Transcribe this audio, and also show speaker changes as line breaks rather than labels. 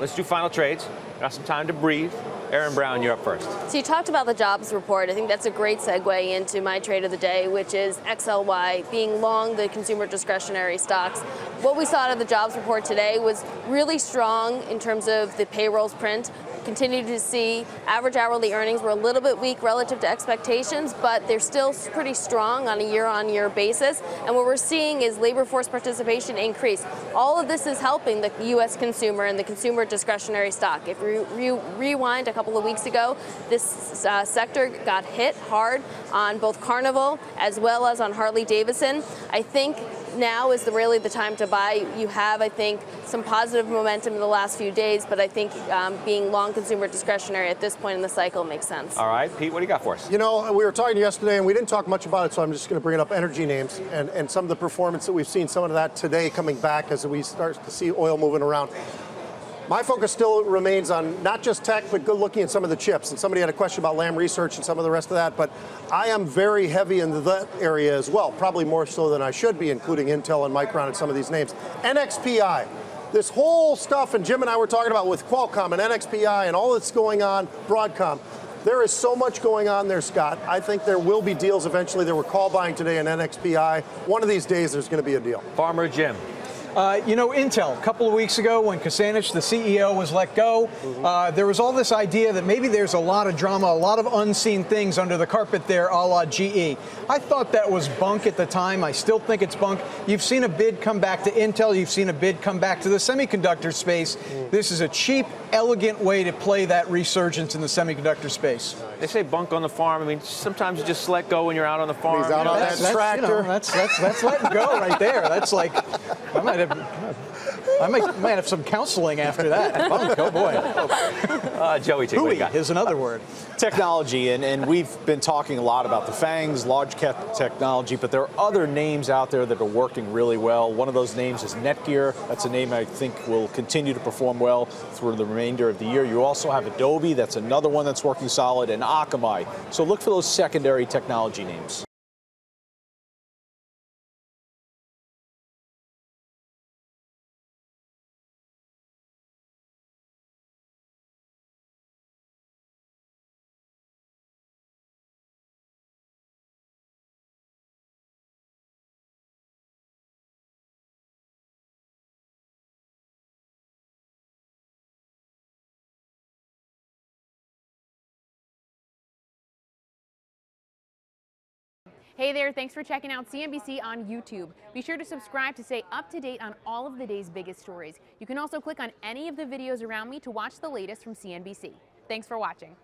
Let's do final trades. Got some time to breathe. Aaron Brown, you're up first.
So you talked about the jobs report. I think that's a great segue into my trade of the day, which is XLY, being long the consumer discretionary stocks. What we saw out of the jobs report today was really strong in terms of the payrolls print. Continue to see average hourly earnings were a little bit weak relative to expectations, but they're still pretty strong on a year-on-year basis. And what we're seeing is labor force participation increase. All of this is helping the U.S. consumer and the consumer discretionary stock. If you rewind a couple of weeks ago, this sector got hit hard on both Carnival as well as on Harley-Davidson. I think now is really the time to buy. You have, I think, some positive momentum in the last few days, but I think being long consumer discretionary at this point in the cycle makes sense.
All right, Pete, what do you got for us?
You know, we were talking yesterday, and we didn't talk much about it, so I'm just going to bring it up, energy names, and some of the performance that we've seen, some of that today coming back as we start to see oil moving around. My focus still remains on not just tech, but good looking at some of the chips. And somebody had a question about Lam Research and some of the rest of that, but I am very heavy into that area as well, probably more so than I should be, including Intel and Micron and some of these names. NXPI, this whole stuff, and Jim and I were talking about with Qualcomm and NXPI and all that's going on, Broadcom. There is so much going on there, Scott. I think there will be deals eventually. There were call buying today in NXPI. One of these days, there's going to be a deal.
Farmer Jim.
You know, Intel, a couple of weeks ago when Kucinich, the CEO, was let go, there was all this idea that maybe there's a lot of drama, a lot of unseen things under the carpet there, a la GE. I thought that was bunk at the time. I still think it's bunk. You've seen a bid come back to Intel. You've seen a bid come back to the semiconductor space. This is a cheap, elegant way to play that resurgence in the semiconductor space.
They say bunk on the farm. I mean, sometimes you just let go when you're out on the farm.
He's out on that tractor.
You know, that's letting go right there. That's like, I might have some counseling after that. Bunk, oh boy.
Joey, take what you got.
Is another word.
Technology, and we've been talking a lot about the FANGs, large cap technology, but there are other names out there that are working really well. One of those names is Netgear. That's a name I think will continue to perform well through the remainder of the year. You also have Adobe. That's another one that's working solid, and Akamai. So look for those secondary technology names.
Hey there, thanks for checking out CNBC on YouTube. Be sure to subscribe to stay up to date on all of the day's biggest stories. You can also click on any of the videos around me to watch the latest from CNBC. Thanks for watching.